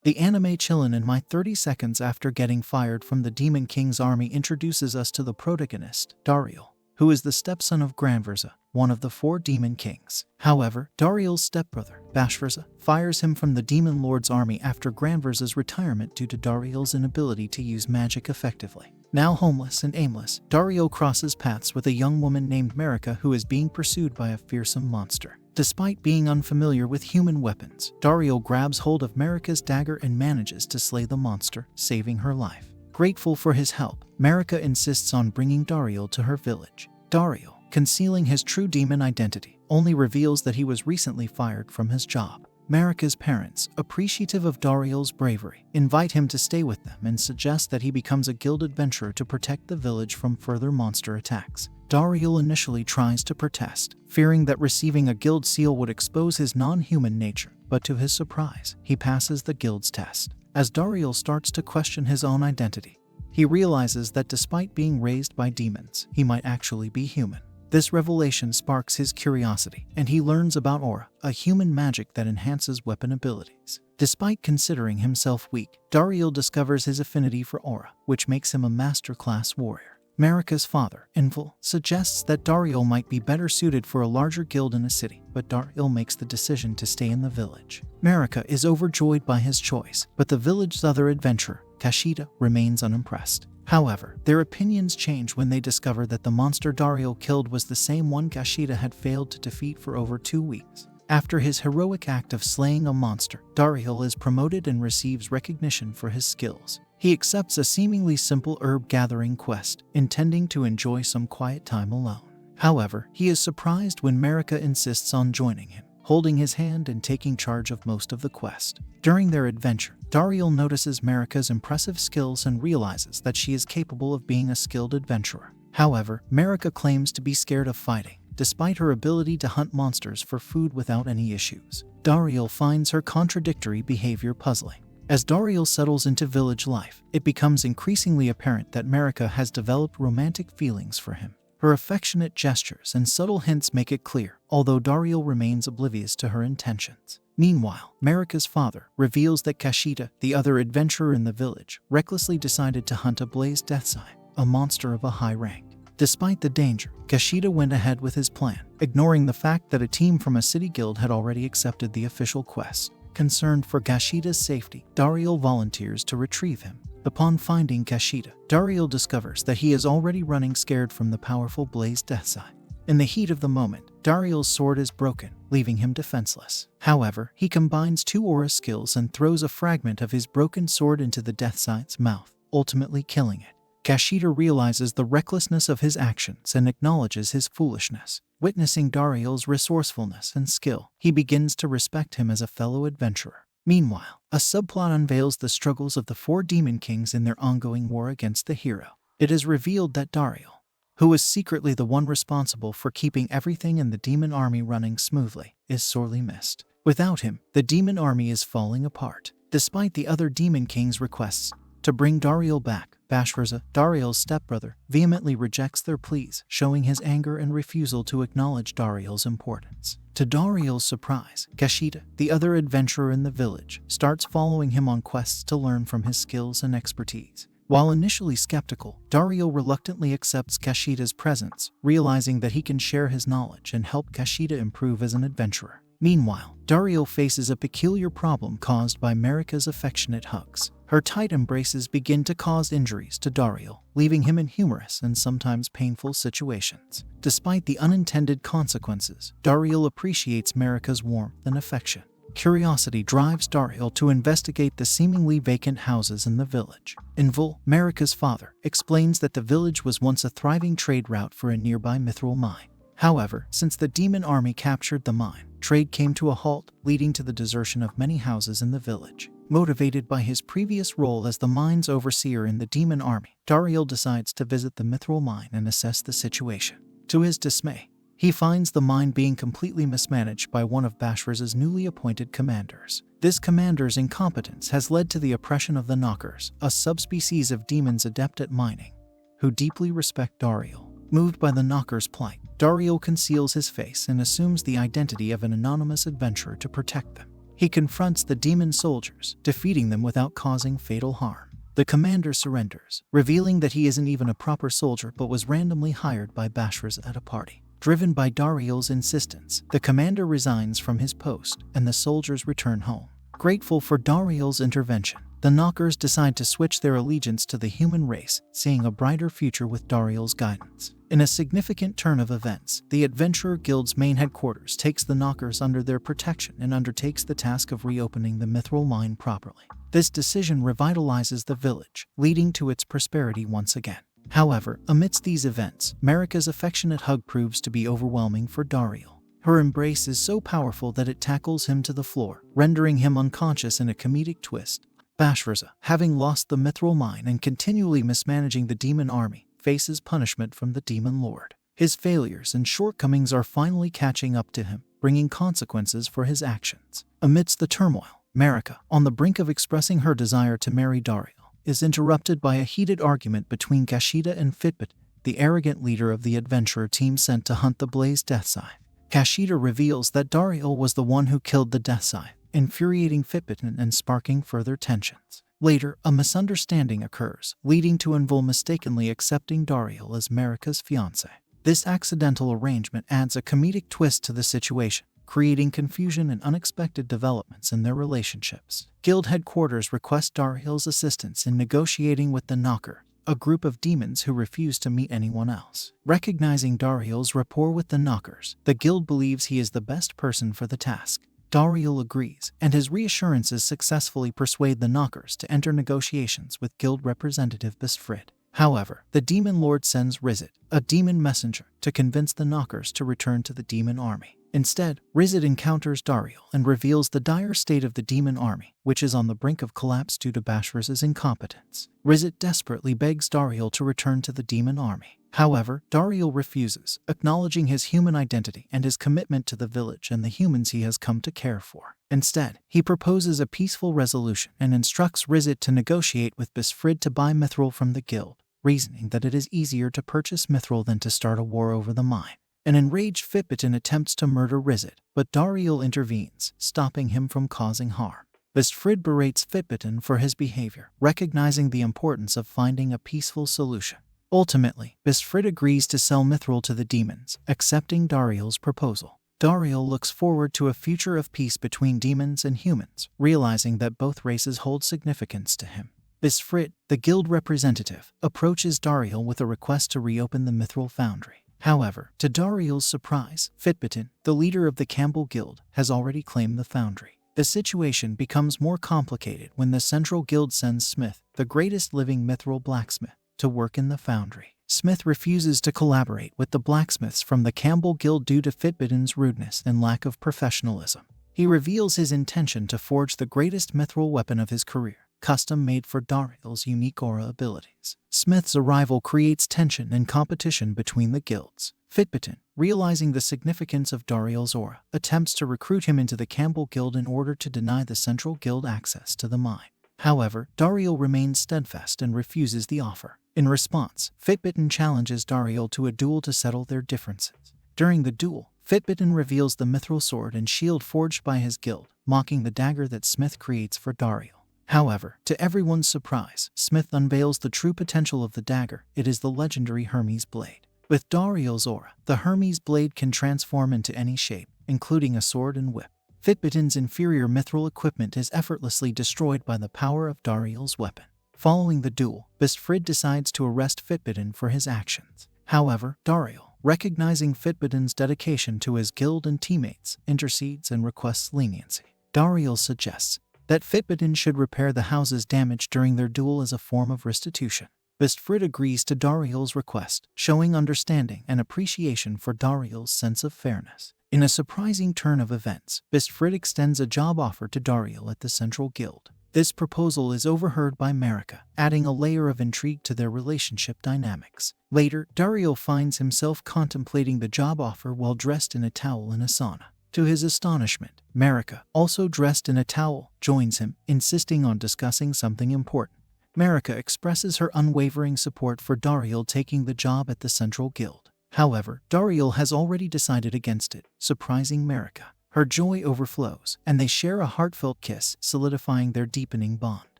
The anime chillin' in my 30 seconds after getting fired from the Demon King's army introduces us to the protagonist, Dariel, who is the stepson of Granverza, one of the 4 Demon Kings. However, Dariel's stepbrother, Bashverza, fires him from the Demon Lord's army after Granverza's retirement due to Dariel's inability to use magic effectively. Now homeless and aimless, Dariel crosses paths with a young woman named Marika who is being pursued by a fearsome monster. Despite being unfamiliar with human weapons, Dariel grabs hold of Marika's dagger and manages to slay the monster, saving her life. Grateful for his help, Marika insists on bringing Dariel to her village. Dariel, concealing his true demon identity, only reveals that he was recently fired from his job. Marika's parents, appreciative of Dariel's bravery, invite him to stay with them and suggest that he becomes a guild adventurer to protect the village from further monster attacks. Dariel initially tries to protest, fearing that receiving a guild seal would expose his non-human nature, but to his surprise, he passes the guild's test. As Dariel starts to question his own identity, he realizes that despite being raised by demons, he might actually be human. This revelation sparks his curiosity, and he learns about aura, a human magic that enhances weapon abilities. Despite considering himself weak, Dariel discovers his affinity for aura, which makes him a master-class warrior. Marika's father, Exile, suggests that Dariel might be better suited for a larger guild in a city, but Dariel makes the decision to stay in the village. Marika is overjoyed by his choice, but the village's other adventurer, Kashida, remains unimpressed. However, their opinions change when they discover that the monster Dariel killed was the same one Kashida had failed to defeat for over 2 weeks. After his heroic act of slaying a monster, Dariel is promoted and receives recognition for his skills. He accepts a seemingly simple herb-gathering quest, intending to enjoy some quiet time alone. However, he is surprised when Marika insists on joining him, holding his hand and taking charge of most of the quest. During their adventure, Dariel notices Marika's impressive skills and realizes that she is capable of being a skilled adventurer. However, Marika claims to be scared of fighting, despite her ability to hunt monsters for food without any issues. Dariel finds her contradictory behavior puzzling. As Dariel settles into village life, it becomes increasingly apparent that Marika has developed romantic feelings for him. Her affectionate gestures and subtle hints make it clear, although Dariel remains oblivious to her intentions. Meanwhile, Marika's father reveals that Kashida, the other adventurer in the village, recklessly decided to hunt a blazed death sign, a monster of a high rank. Despite the danger, Kashida went ahead with his plan, ignoring the fact that a team from a city guild had already accepted the official quest. Concerned for Kashida's safety, Dariel volunteers to retrieve him. Upon finding Kashida, Dariel discovers that he is already running scared from the powerful blazed death sign. In the heat of the moment, Dariel's sword is broken, leaving him defenseless. However, he combines 2 aura skills and throws a fragment of his broken sword into the death sign's mouth, ultimately killing it. Kashida realizes the recklessness of his actions and acknowledges his foolishness. Witnessing Dariel's resourcefulness and skill, he begins to respect him as a fellow adventurer. Meanwhile, a subplot unveils the struggles of the 4 Demon Kings in their ongoing war against the hero. It is revealed that Dariel, who was secretly the one responsible for keeping everything in the demon army running smoothly, is sorely missed. Without him, the demon army is falling apart. Despite the other Demon Kings' requests to bring Dariel back, Bashverza, Dariel's stepbrother, vehemently rejects their pleas, showing his anger and refusal to acknowledge Dariel's importance. To Dariel's surprise, Kashida, the other adventurer in the village, starts following him on quests to learn from his skills and expertise. While initially skeptical, Dariel reluctantly accepts Kashida's presence, realizing that he can share his knowledge and help Kashida improve as an adventurer. Meanwhile, Dariel faces a peculiar problem caused by Marika's affectionate hugs. Her tight embraces begin to cause injuries to Dariel, leaving him in humorous and sometimes painful situations. Despite the unintended consequences, Dariel appreciates Marika's warmth and affection. Curiosity drives Dariel to investigate the seemingly vacant houses in the village. Exile, Marika's father, explains that the village was once a thriving trade route for a nearby mithril mine. However, since the demon army captured the mine, trade came to a halt, leading to the desertion of many houses in the village. Motivated by his previous role as the mine's overseer in the demon army, Dariel decides to visit the mithril mine and assess the situation. To his dismay, he finds the mine being completely mismanaged by one of Bashverza's newly appointed commanders. This commander's incompetence has led to the oppression of the Knockers, a subspecies of demons adept at mining, who deeply respect Dariel. Moved by the Knockers' plight, Dariel conceals his face and assumes the identity of an anonymous adventurer to protect them. He confronts the demon soldiers, defeating them without causing fatal harm. The commander surrenders, revealing that he isn't even a proper soldier but was randomly hired by Bashverza at a party. Driven by Dariel's insistence, the commander resigns from his post, and the soldiers return home. Grateful for Dariel's intervention, the Knockers decide to switch their allegiance to the human race, seeing a brighter future with Dariel's guidance. In a significant turn of events, the Adventurer Guild's main headquarters takes the Knockers under their protection and undertakes the task of reopening the mithril mine properly. This decision revitalizes the village, leading to its prosperity once again. However, amidst these events, Marika's affectionate hug proves to be overwhelming for Dariel. Her embrace is so powerful that it tackles him to the floor, rendering him unconscious in a comedic twist. Bashverza, having lost the mithril mine and continually mismanaging the demon army, faces punishment from the demon lord. His failures and shortcomings are finally catching up to him, bringing consequences for his actions. Amidst the turmoil, Marika, on the brink of expressing her desire to marry Dariel, is interrupted by a heated argument between Kashida and Fitbit, the arrogant leader of the adventurer team sent to hunt the Blaze Death Scythe. Kashida reveals that Dariel was the one who killed the Death Scythe, infuriating Fitbit and sparking further tensions. Later, a misunderstanding occurs, leading to Envol mistakenly accepting Dariel as Marika's fiancé. This accidental arrangement adds a comedic twist to the situation, creating confusion and unexpected developments in their relationships. Guild headquarters request Dariel's assistance in negotiating with the Knocker, a group of demons who refuse to meet anyone else. Recognizing Dariel's rapport with the Knockers, the guild believes he is the best person for the task. Dariel agrees, and his reassurances successfully persuade the Knockers to enter negotiations with guild representative Bashverza. However, the demon lord sends Rizit, a demon messenger, to convince the Knockers to return to the demon army. Instead, Rizit encounters Dariel and reveals the dire state of the demon army, which is on the brink of collapse due to Bashverza's incompetence. Rizit desperately begs Dariel to return to the demon army. However, Dariel refuses, acknowledging his human identity and his commitment to the village and the humans he has come to care for. Instead, he proposes a peaceful resolution and instructs Rizit to negotiate with Bashverza to buy mithril from the guild, reasoning that it is easier to purchase mithril than to start a war over the mine. An enraged Fitbitin attempts to murder Rizit, but Dariel intervenes, stopping him from causing harm. Bashverza berates Fitbitin for his behavior, recognizing the importance of finding a peaceful solution. Ultimately, Bashverza agrees to sell mithril to the demons, accepting Dariel's proposal. Dariel looks forward to a future of peace between demons and humans, realizing that both races hold significance to him. Bashverza, the guild representative, approaches Dariel with a request to reopen the mithril foundry. However, to Dariel's surprise, Fitbitin, the leader of the Campbell Guild, has already claimed the foundry. The situation becomes more complicated when the Central Guild sends Smith, the greatest living mithril blacksmith, to work in the foundry. Smith refuses to collaborate with the blacksmiths from the Campbell Guild due to Fitbitin's rudeness and lack of professionalism. He reveals his intention to forge the greatest mithril weapon of his career, custom-made for Dariel's unique aura abilities. Smith's arrival creates tension and competition between the guilds. Fitbitin, realizing the significance of Dariel's aura, attempts to recruit him into the Campbell Guild in order to deny the Central Guild access to the mine. However, Dariel remains steadfast and refuses the offer. In response, Fitbitin challenges Dariel to a duel to settle their differences. During the duel, Fitbitin reveals the mithril sword and shield forged by his guild, mocking the dagger that Smith creates for Dariel. However, to everyone's surprise, Smith unveils the true potential of the dagger. It is the legendary Hermes blade. With Dariel's aura, the Hermes blade can transform into any shape, including a sword and whip. Fitbitin's inferior mithril equipment is effortlessly destroyed by the power of Dariel's weapon. Following the duel, Bashverza decides to arrest Fitbitin for his actions. However, Dariel, recognizing Fitbitin's dedication to his guild and teammates, intercedes and requests leniency. Dariel suggests that Fitbitin should repair the house's damage during their duel as a form of restitution. Bashverza agrees to Dariel's request, showing understanding and appreciation for Dariel's sense of fairness. In a surprising turn of events, Bashverza extends a job offer to Dariel at the Central Guild. This proposal is overheard by Marika, adding a layer of intrigue to their relationship dynamics. Later, Dariel finds himself contemplating the job offer while dressed in a towel in a sauna. To his astonishment, Marika, also dressed in a towel, joins him, insisting on discussing something important. Marika expresses her unwavering support for Dariel taking the job at the Central Guild. However, Dariel has already decided against it, surprising Marika. Her joy overflows, and they share a heartfelt kiss, solidifying their deepening bond.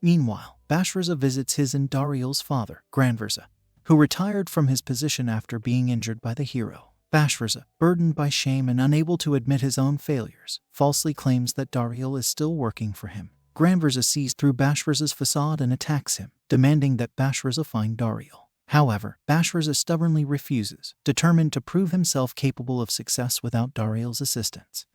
Meanwhile, Bashverza visits his and Dariel's father, Granverza, who retired from his position after being injured by the hero. Bashverza, burdened by shame and unable to admit his own failures, falsely claims that Dariel is still working for him. Granverza sees through Bashverza's facade and attacks him, demanding that Bashverza find Dariel. However, Bashverza stubbornly refuses, determined to prove himself capable of success without Dariel's assistance.